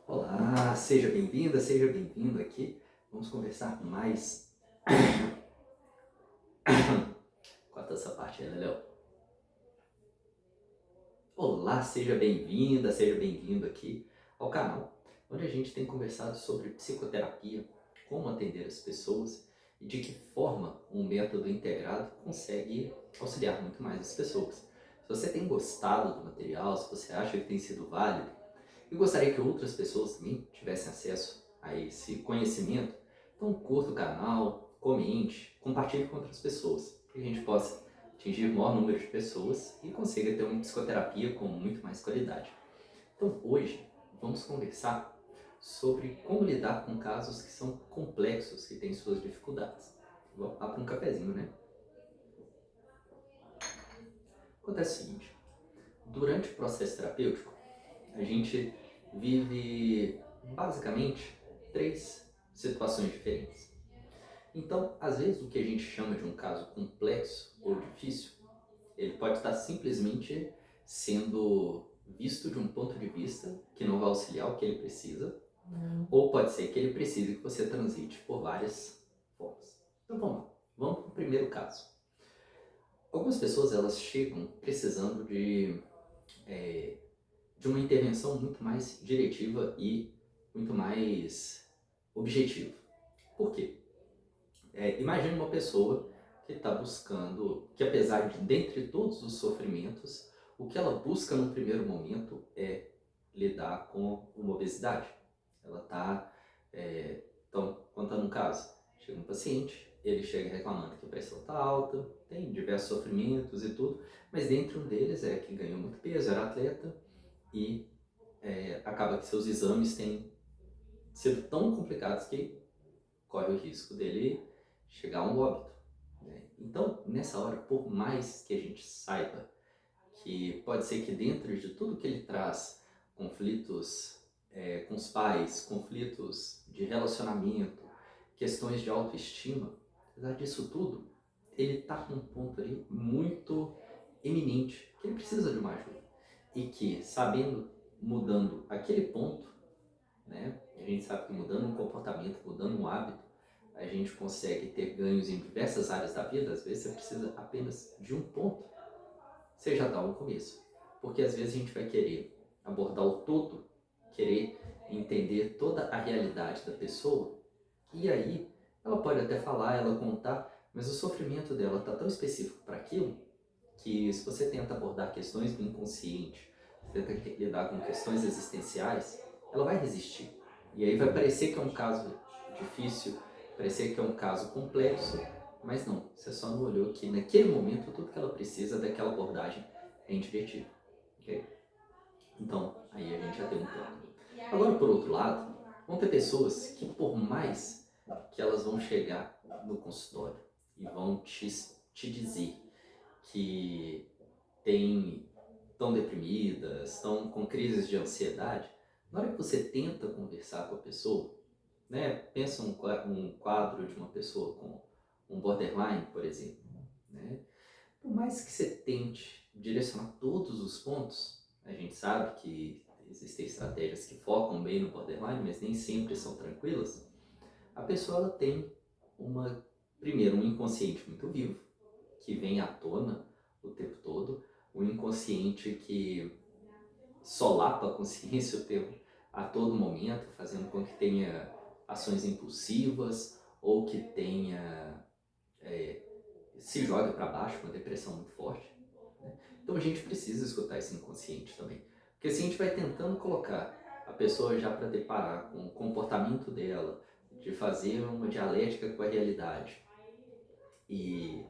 Olá, seja bem-vinda, seja bem-vindo aqui. Vamos conversar mais. Corta essa parte aí, né, Léo? Olá, seja bem-vinda, seja bem-vindo aqui ao canal, onde a gente tem conversado sobre psicoterapia, como atender as pessoas e de que forma um método integrado consegue auxiliar muito mais as pessoas. Se você tem gostado do material, se você acha que tem sido válido, e gostaria que outras pessoas também tivessem acesso a esse conhecimento, então curta o canal, comente, compartilhe com outras pessoas, para que a gente possa atingir o maior número de pessoas e consiga ter uma psicoterapia com muito mais qualidade. Então hoje vamos conversar sobre como lidar com casos que são complexos, que têm suas dificuldades. Vamos lá para um cafezinho, né? Acontece o seguinte, durante o processo terapêutico, a gente vive basicamente três situações diferentes. Então, às vezes, o que a gente chama de um caso complexo ou difícil, ele pode estar simplesmente sendo visto de um ponto de vista que não vai auxiliar o que ele precisa, ou pode ser que ele precise que você transite por várias formas. Então vamos lá, vamos para o primeiro caso. Algumas pessoas elas chegam precisando de uma intervenção muito mais diretiva e muito mais objetiva. Por quê? Imagine uma pessoa que está buscando, que apesar de, dentre todos os sofrimentos, o que ela busca no primeiro momento é lidar com uma obesidade. Ela está, então, contando um caso, chega um paciente, ele chega reclamando que a pressão está alta, tem diversos sofrimentos e tudo, mas dentre um deles é que ganhou muito peso, era atleta, e acaba que seus exames têm sido tão complicados que corre o risco dele chegar a um óbito, né? Então, nessa hora, por mais que a gente saiba que pode ser que dentro de tudo que ele traz, conflitos com os pais, conflitos de relacionamento, questões de autoestima, apesar disso tudo, ele está com um ponto ali muito eminente, que ele precisa de uma ajuda. E que, sabendo, mudando aquele ponto, né, a gente sabe que mudando um comportamento, mudando um hábito, a gente consegue ter ganhos em diversas áreas da vida. Às vezes você precisa apenas de um ponto, você já dá um começo. Porque às vezes a gente vai querer abordar o todo, querer entender toda a realidade da pessoa, e aí ela pode até falar, ela contar, mas o sofrimento dela está tão específico para aquilo, que se você tenta abordar questões do inconsciente, você tenta lidar com questões existenciais, ela vai resistir. E aí vai parecer que é um caso difícil, parecer que é um caso complexo, mas não, você só não olhou que naquele momento tudo que ela precisa daquela abordagem é indiretiva. Okay? Então, aí a gente já tem um plano. Agora, por outro lado, vão ter pessoas que, por mais que elas vão chegar no consultório e vão te dizer que estão deprimidas, estão com crises de ansiedade, na hora que você tenta conversar com a pessoa, né, pensa um quadro de uma pessoa com um borderline, por exemplo, né, por mais que você tente direcionar todos os pontos, a gente sabe que existem estratégias que focam bem no borderline, mas nem sempre são tranquilas, a pessoa ela tem primeiro, um inconsciente muito vivo, que vem à tona o tempo todo, o inconsciente que solapa a consciência a todo momento, fazendo com que tenha ações impulsivas ou que tenha se joga para baixo, uma depressão muito forte, né? Então a gente precisa escutar esse inconsciente também, porque se a gente vai tentando colocar a pessoa já para deparar com o comportamento dela, de fazer uma dialética com a realidade e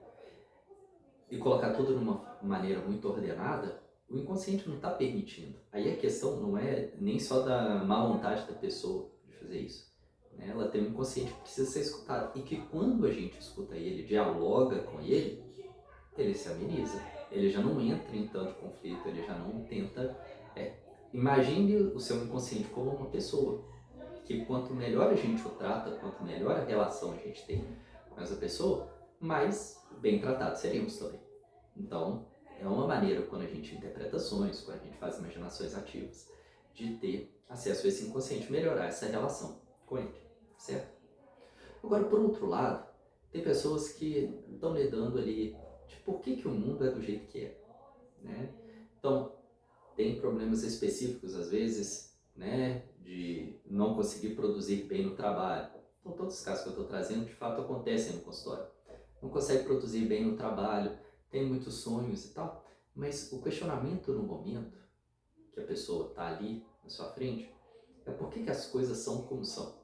colocar tudo numa maneira muito ordenada, o inconsciente não está permitindo. Aí a questão não é nem só da má vontade da pessoa de fazer isso, né? Ela tem um inconsciente que precisa ser escutado, e que quando a gente escuta ele, dialoga com ele se ameniza, ele já não entra em tanto conflito, ele já não tenta... Imagine o seu inconsciente como uma pessoa, que quanto melhor a gente o trata, quanto melhor a relação a gente tem com essa pessoa, mais bem tratados seremos também. Então, é uma maneira, quando a gente interpreta sonhos, quando a gente faz imaginações ativas, de ter acesso a esse inconsciente, melhorar essa relação com ele, certo? Agora, por outro lado, tem pessoas que estão lidando ali de por que o mundo é do jeito que é, né? Então, tem problemas específicos, às vezes, né, de não conseguir produzir bem no trabalho. Então, todos os casos que eu estou trazendo, de fato, acontecem no consultório. Não consegue produzir bem no trabalho, tem muitos sonhos e tal, mas o questionamento no momento que a pessoa está ali na sua frente é por que as coisas são como são.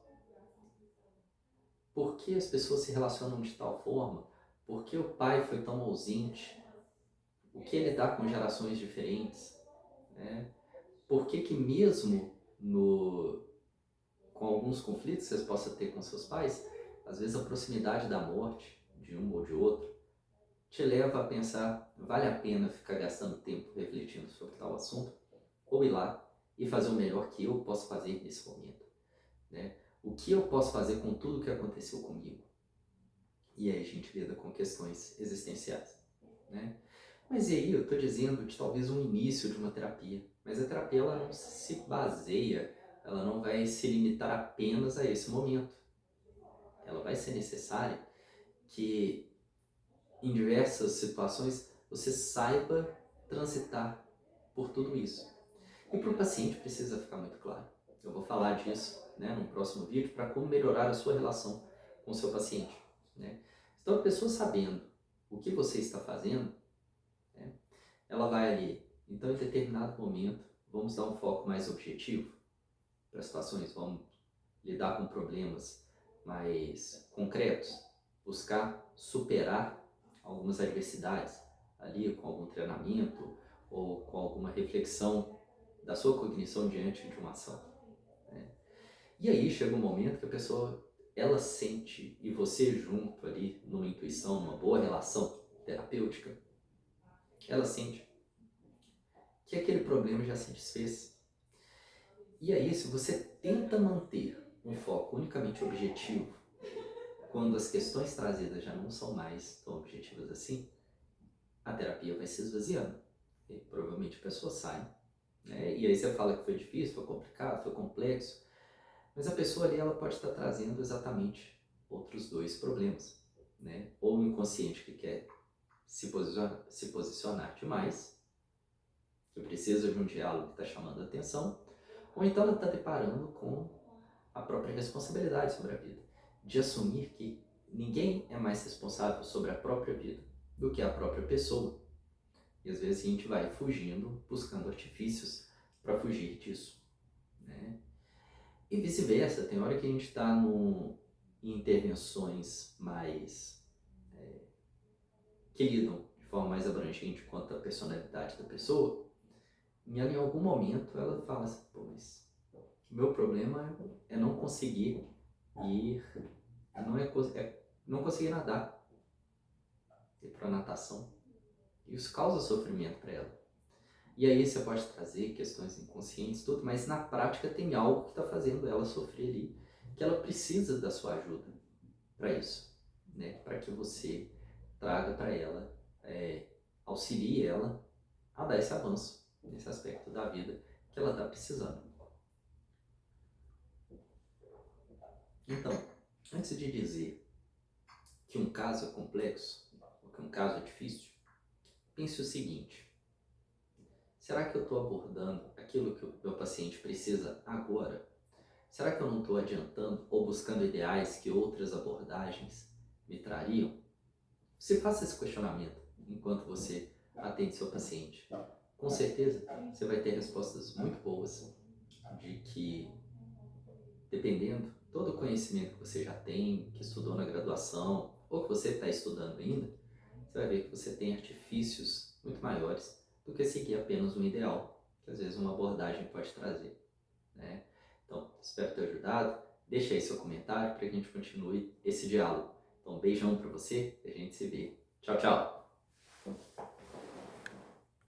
Por que as pessoas se relacionam de tal forma? Por que o pai foi tão ausente? O que ele dá com gerações diferentes? Né? Por que mesmo com alguns conflitos que você possa ter com seus pais, às vezes a proximidade da morte de um ou de outro te leva a pensar, vale a pena ficar gastando tempo refletindo sobre tal assunto? Ou ir lá e fazer o melhor que eu posso fazer nesse momento? Né? O que eu posso fazer com tudo que aconteceu comigo? E aí a gente lida com questões existenciais, né? Mas e aí eu estou dizendo de talvez um início de uma terapia, mas a terapia ela não se baseia, ela não vai se limitar apenas a esse momento. Ela vai ser necessária que em diversas situações você saiba transitar por tudo isso. E para o paciente precisa ficar muito claro. Eu vou falar disso, né, no próximo vídeo para como melhorar a sua relação com o seu paciente, né? Então a pessoa sabendo o que você está fazendo, né, ela vai ali, então em determinado momento, vamos dar um foco mais objetivo para situações, vamos lidar com problemas mais concretos, buscar superar algumas adversidades ali com algum treinamento ou com alguma reflexão da sua cognição diante de uma ação, né? E aí chega um momento que a pessoa, ela sente, e você junto ali numa intuição, numa boa relação terapêutica, ela sente que aquele problema já se desfez. E aí, se você tenta manter um foco unicamente objetivo, quando as questões trazidas já não são mais tão objetivas assim, a terapia vai se esvaziando. E provavelmente a pessoa sai, né? E aí você fala que foi difícil, foi complicado, foi complexo, mas a pessoa ali ela pode estar trazendo exatamente outros dois problemas, né? Ou o inconsciente que quer se posicionar demais, que precisa de um diálogo que está chamando a atenção, ou então ela está deparando com a própria responsabilidade sobre a vida, de assumir que ninguém é mais responsável sobre a própria vida do que a própria pessoa. E às vezes a gente vai fugindo, buscando artifícios para fugir disso, né? E vice-versa, tem hora que a gente está em intervenções mais que lidam de forma mais abrangente quanto à personalidade da pessoa, e ela, em algum momento ela fala assim, pô, mas o meu problema é não conseguir ir, não conseguir nadar, ir para natação. E isso causa sofrimento para ela. E aí você pode trazer questões inconscientes, tudo, mas na prática tem algo que está fazendo ela sofrer ali, que ela precisa da sua ajuda para isso, né? Para que você traga para ela, auxilie ela a dar esse avanço nesse aspecto da vida que ela está precisando. Então, antes de dizer que um caso é complexo, ou que um caso é difícil, pense o seguinte: será que eu estou abordando aquilo que o meu paciente precisa agora? Será que eu não estou adiantando ou buscando ideais que outras abordagens me trariam? Você faça esse questionamento enquanto você atende seu paciente. Com certeza, você vai ter respostas muito boas de que, dependendo todo o conhecimento que você já tem, que estudou na graduação ou que você está estudando ainda, você vai ver que você tem artifícios muito maiores do que seguir apenas um ideal, que às vezes uma abordagem pode trazer, né? Então, espero ter ajudado. Deixa aí seu comentário para que a gente continue esse diálogo. Então, um beijão para você e a gente se vê. Tchau, tchau!